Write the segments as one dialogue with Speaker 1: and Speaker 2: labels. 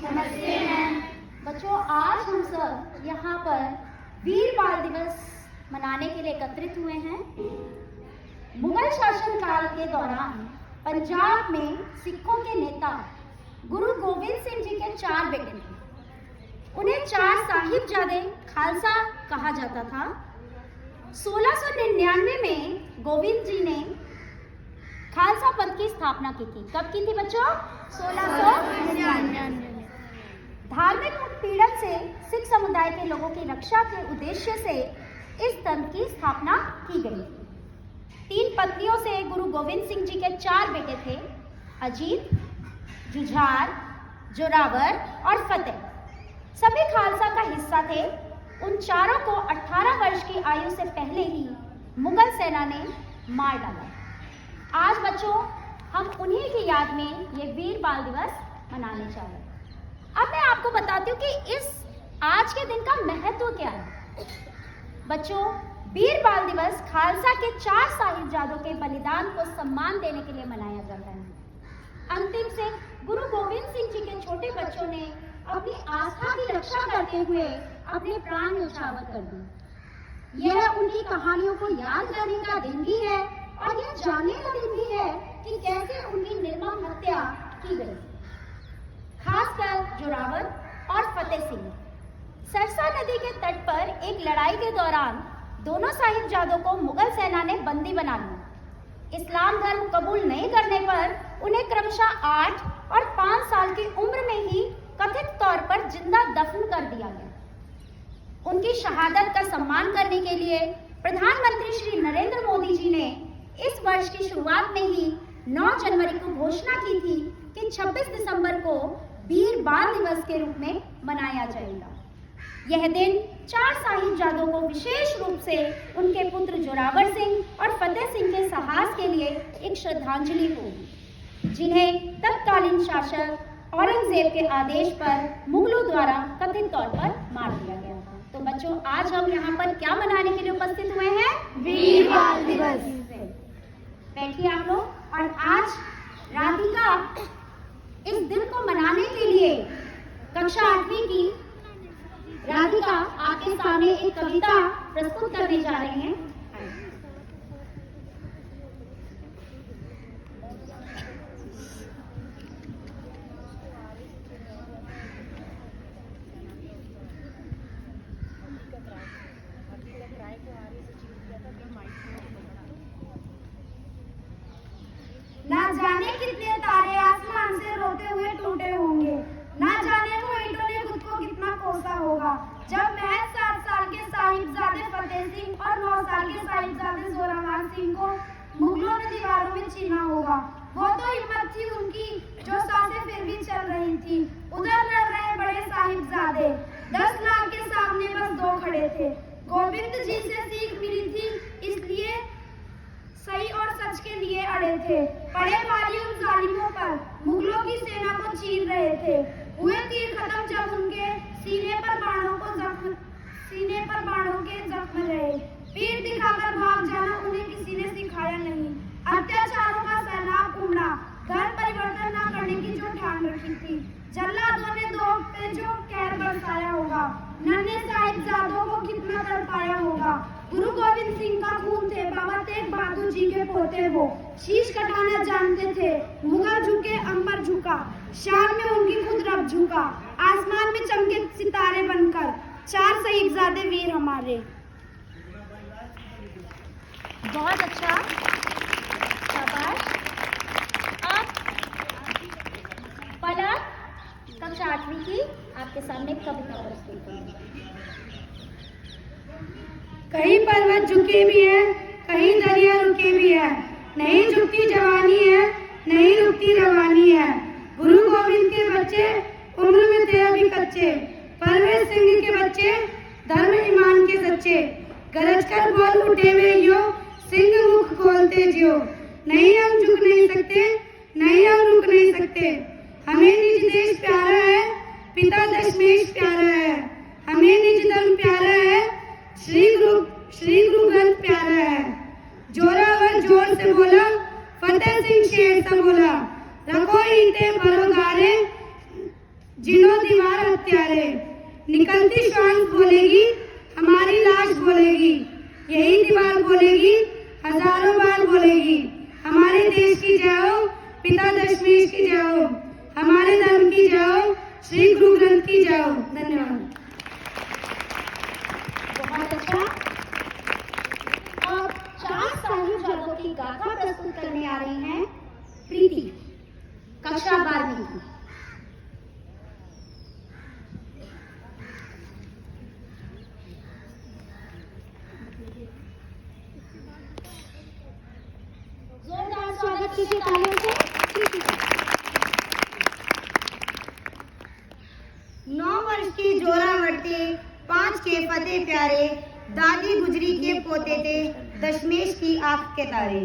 Speaker 1: नमस्ते मैम। बच्चों, आज हम सब यहाँ पर वीर बाल दिवस मनाने के लिए एकत्रित हुए हैं। मुगल शासनकाल के दौरान पंजाब में सिखों के नेता गुरु गोविंद सिंह जी के 4 बेटे थे। उन्हें 4 साहिबजादे खालसा कहा जाता था। 1699 में गोविंद जी ने खालसा पंथ की स्थापना की थी। कब की थी बच्चों? 1699 में। धार्मिक उत्पीड़न से सिख समुदाय के लोगों की रक्षा के उद्देश्य से इस पंथ की स्थापना की गई। 3 पत्नियों से गुरु गोविंद सिंह जी के 4 बेटे थे, अजीत, जुझार, जोरावर और फतेह। सभी खालसा का हिस्सा थे। उन चारों को 18 वर्ष की आयु से पहले ही मुगल सेना ने मार डाला। आज बच्चों, हम उन्हीं की याद में ये वीर बाल दिवस मनाने जा रहे हैं। अब मैं आपको बताती हूँ कि इस आज के दिन का महत्व क्या है। बच्चों, वीर बाल दिवस खालसा के 4 साहिबजादों के बलिदान को सम्मान देने के लिए मनाया जाता है। अंतिम से गुरु गोविंद सिंह जी के छोटे बच्चों ने अपनी आस्था की रक्षा करते हुए अपने प्राण न्यौछावर कर दिए। यह उनकी कहानियों को याद करने का दिन भी है और यह जानने का दिन भी है कि कैसे उनकी निर्मम हत्या की गई। खासकर जोरावर और फतेह सिंह। सरसा नदी के तट पर एक लड़ाई के दौरान दोनों साहिबजादों को मुगल सेना ने बंदी बना लिया। इस्लाम धर्म कबूल नहीं करने पर उन्हें क्रमशः 8 और 5 साल की उम्र में ही कथित तौर पर जिंदा दफन कर दिया गया। उनकी शहादत का सम्मान करने के लिए प्रधानमंत्री श्री नरेंद्र मोदी जी ने इस वर्ष की शुरुआत में ही 9 जनवरी को घोषणा की थी कि 26 दिसंबर को वीर बाल दिवस के रूप में मनाया जाएगा। यह दिन 4 साहिबजादों को विशेष रूप से उनके पुत्र जोरावर सिंह और फतेह सिंह के साहस के लिए एक श्रद्धांजलि होगी, जिन्हें तत्कालीन शासक औरंगजेब के आदेश पर मुगलों द्वारा कथित तौर पर मार दिया गया था। तो बच्चों, आज हम यहाँ पर क्या मनाने के लिए उपस्थित हुए हैं?
Speaker 2: वीर बाल दिवस।
Speaker 1: बैठिए आप लोग। और आज राधिका इस दिन को मनाने के लिए कक्षा 8वीं की राधिका आपके सामने एक कविता प्रस्तुत करने जा रहे हैं।
Speaker 2: ना जाने कितने तारे आसमान से रोते हुए टूटे होंगे, ना जाने वो ईंटों ने खुद को कितना कोसा होगा। जब महज 7 साल के साहिबजादे फतेह सिंह और 9 साल के साहिबजादे जोरावर सिंह को मुगलों ने दीवारों में छीना होगा। वो तो हिम्मत थी उनकी जो सांसें फिर भी चल रही थी। उधर लड़ रहे बड़े साहिबजादे 10 लाख के सामने बस 2 खड़े थे। गोविंद जी से सीख मिली थी, इसलिए सही और सच के लिए अड़े थे। पड़े भारी उन जालिमों पर, मुगलों की सेना को चीर रहे थे। हुए तीर खत्म जब उनके सीने पर बाणों के जख्म रहे। पीर दिखाकर भाग जाना उन्हें किसी ने सिखाया नहीं। अत्याचारों का सैलाब उमड़ा, घर परिवर्तन न करने की जो ठान रखी थी। जल्लादों ने 2 पे जो कहर बरसाया होगा, नन्हे साहिबजादों को कितना तड़पाया होगा। गुरु गोविंद सिंह का खून थे, बाबा तेग बहादुर जी के पोते वो। शीश कटाना जानते थे, मुगल झुके अंबर झुका। शान में उनकी खुद रब झुका, आसमान में चमके सितारे बनकर। 4 साहिबजादे वीर हमारे।
Speaker 1: बहुत अच्छा, शाबाश। अब पलक कक्षा 8वीं की आपके सामने कविता प्रस्तुत करेंगे।
Speaker 2: कहीं पर्वत झुके भी है, कहीं दरिया रुके भी है। नहीं झुकती जवानी है, नहीं रुकती रवानी है। गुरु गोविंद के बच्चे उम्र में थे अभी कच्चे, परवेज सिंह के बच्चे धर्म ईमान के सच्चे। गरज कर बोल उठे वे यो, सिंह मुख खोलते जियो। नहीं हम झुक नहीं सकते, नहीं हम रुक नहीं सकते। हमें निज देश प्यारा है, पिता दशमेश प्यारा है। हमें निज धर्म प्यारा है, श्री गुरु ग्रंथ प्यारा है। जोरावर जोर से बोला, फतेह सिंह शेर सा बोला। रखो ईंटें भरो गारे, जिनो दीवार हत्यारे, निकलती श्वास बोलेगी, हमारी लाश बोलेगी, यही दीवार बोलेगी, हजारों बार बोलेगी, हमारे देश की जय हो, पिता दशमेश की जय हो, हमारे धर्म की जय हो, श्री गुरु ग्रंथ की जय हो। धन्यवाद।
Speaker 1: बहुत अच्छा। और 4 साहिबजादों की गाथा प्रस्तुत करने आ रही हैं प्रीति, कक्षा 12वीं की। जोरदार स्वागत कीजिए तालियों से प्रीति का।
Speaker 2: 9 वर्ष की जोरावर्ती, 5 के फतेह प्यारे, दादी गुजरी के पोते थे, दशमेश की आंख के तारे।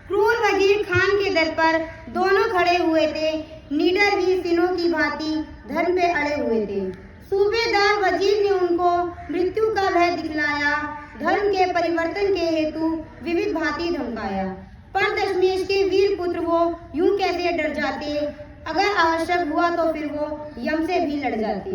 Speaker 2: क्रूर वजीर खान के दर पर दोनों खड़े हुए थे, निडर वीर सिनों की भांति धर्म पे अड़े हुए थे। सूबेदार वजीर ने उनको मृत्यु का भय दिखलाया, धर्म के परिवर्तन के हेतु विविध भांति धमकाया। पर दशमेश के वीर पुत्र वो यूं कैसे डर जाते, अगर आवश्यक हुआ तो फिर वो यम से भी लड़ जाते।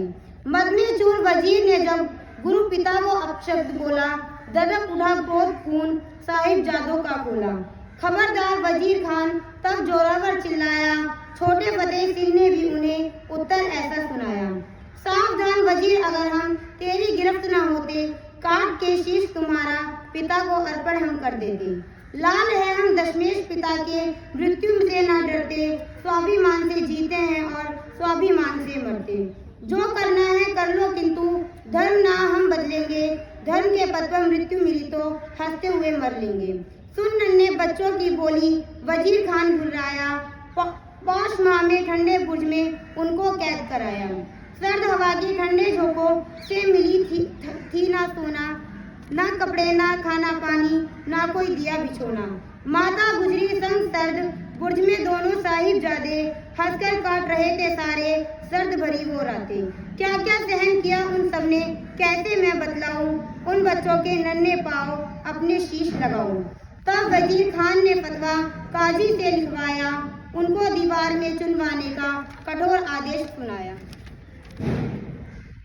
Speaker 2: मद में चूर वजीर ने जब गुरु पिता को अपशब्द बोला, ददक उठा क्रोध खून साहिबजादों का खोला। खबरदार वजीर खान तब जोरावर चिल्लाया, छोटे फतेह सिंह ने भी उन्हें उत्तर ऐसा सुनाया, सावधान वजीर, अगर हम तेरी गिरफ्त न होते, काट के शीश तुम्हारा पिता को अर्पण हम कर देते। लाल है हम दशमेश पिता के मृत्यु से न डरते, स्वाभिमान से जीते हैं और स्वाभिमान से मरते। जो करना है कर लो, किंतु धर्म ना हम बदलेंगे, धर्म के पद पर मृत्यु मिली तो हंसते हुए मर लेंगे। सुन नन्हे बच्चों की बोली, वजीर खान घुर्राया, 5 माह में ठंडे बुर्ज में उनको कैद कराया। सर्द हवा की ठंडे झोंकों से मिली थी ना सोना, ना कपड़े ना खाना पानी, ना कोई दिया बिछोना। माता गुजरी संग सर्द बुर्ज में दोनों साहिबजादे हंसकर काट रहे थे सारे सर्द भरी वो रातें। क्या क्या सहन किया उन सबने, कैसे मैं बतलाऊं, उन बच्चों के नन्हे पांव अपने शीश लगाऊं। तब वजीर खान ने फतवा काजी से लिखवाया, उनको दीवार में चुनवाने का कठोर आदेश सुनाया।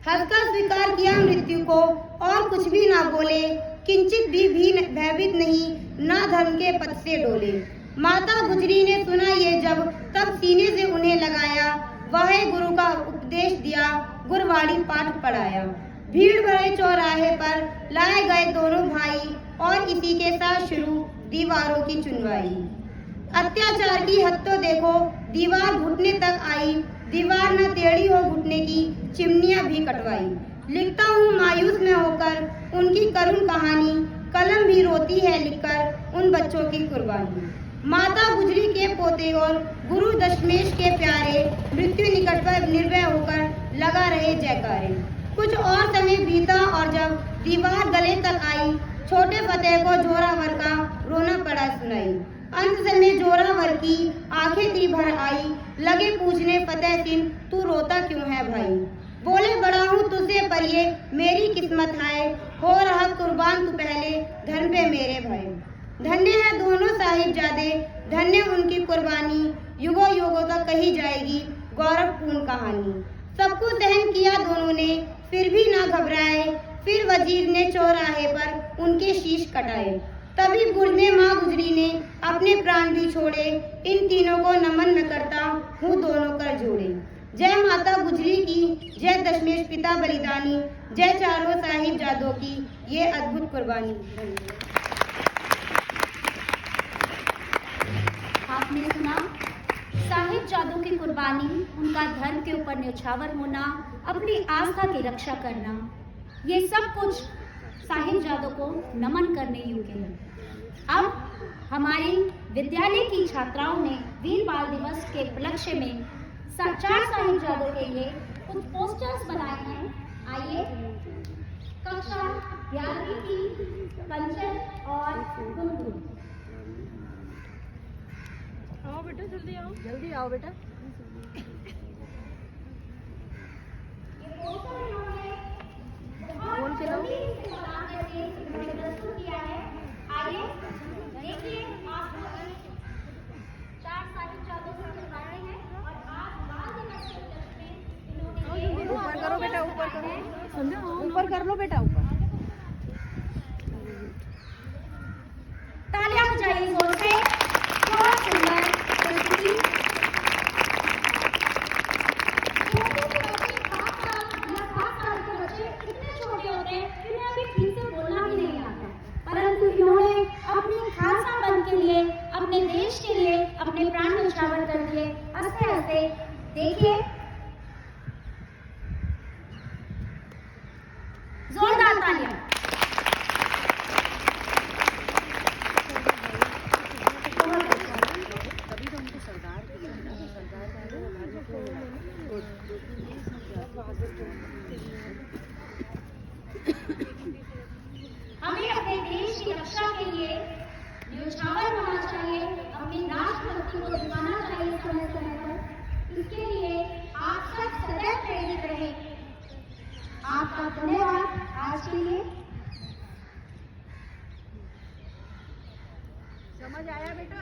Speaker 2: हंसकर स्वीकार किया मृत्यु को और कुछ भी ना बोले, किंचित भी भयभीत नहीं, ना धर्म के पथ से डोले। माता गुजरी ने सुना ये जब, तब सीने से उन्हें लगाया, वाहे गुरु का उपदेश दिया, गुरवाणी पाठ पढ़ाया। भीड़ भरे चौराहे पर लाए गए दोनों भाई और इसी के साथ शुरू दीवारों की चुनवाई। अत्याचार की हद तो देखो, दीवार घुटने तक आई, दीवार न टेढ़ी हो घुटने की, चिमनियां भी कटवाई। लिखता हूँ मायूस में होकर उनकी करुण कहानी, कलम भी रोती है लिखकर उन बच्चों की कुर्बानी। माता गुजरी के पोते और गुरु दशमेश के प्यारे, मृत्यु निकट पर निर्भय होकर लगा रहे जयकारे। कुछ और समय बीता और जब दीवार गले तक आई, छोटे फतेह को जोरावर का रोना पड़ा सुनाई। अंत समय जोरावर की आंखें थी भर आई, लगे पूछने फतेह सिंह तू रोता क्यों है भाई। बोले बड़ा हूँ तुझसे पर ये मेरी किस्मत है, हो रहा कुर्बान तू पहले धर्म पे मेरे भाई। धन्य है दोनों साहिबजादे, धन्य उनकी कुर्बानी, युगों युगों तक कही जाएगी गौरवपूर्ण कहानी। सबको सहन किया दोनों ने, फिर भी ना घबराए, फिर वजीर ने चौराहे पर उनके शीश कटाए। तभी बुर्ज में माँ गुजरी ने अपने प्राण भी छोड़े, इन तीनों को नमन मैं करता हूँ दोनों कर जोड़े। जय माता गुजरी की, जय दशमेश पिता बलिदानी, जय चारों साहिबजादों की ये अद्भुत कुर्बानी।
Speaker 1: आपने सुना साहिबजादों की कुर्बानी, उनका धर्म के ऊपर न्यौछावर होना, अपनी आस्था की रक्षा करना, ये सब कुछ साहिबजादों को नमन करने योग्य है। अब हमारी विद्यालय की छात्राओं ने वीर बाल दिवस के उपलक्ष्य में 4 साहिबजादों के लिए कुछ पोस्टर्स बनाए हैं। आइए, कक्षा 11वीं की कंचन और गुनगुन।
Speaker 3: आओ बेटा, जल्दी आओ बेटा।
Speaker 1: ये पोस्टर इन्होंने
Speaker 3: बोल के लो।
Speaker 1: प्रस्तुत किया है। आइए देखिए, आपको 4 साहिबजादों से मिलवाए हैं और आज बाल दिवस के उपलक्ष्य में इन्होंने
Speaker 3: ऊपर कर लो बेटा, ऊपर।
Speaker 1: तालियां बजाइए जोर से। बहुत सुंदर प्रस्तुति। बच्चे इतने छोटे होते हैं इन्हें अभी ठीक से बोलना भी नहीं आता, परंतु इन्होंने अपनी खालसा पंथ के लिए, अपने देश के लिए अपने प्राण न्यौछावर कर दिए। हंसते हंसते देखिए, जोरदार तालियां।
Speaker 3: तभी तो उनको सरदार दिया ना, तो सरदार का
Speaker 1: हमें अपने देश की रक्षा के लिए न्यौछावर होना चाहिए, अपनी राष्ट्रभक्ति को दिखाना चाहिए समय समय पर। इसके लिए आप सब सदैव प्रेरित रहे। आपका धन्यवाद आज के लिए।
Speaker 3: समझ आया बेटा?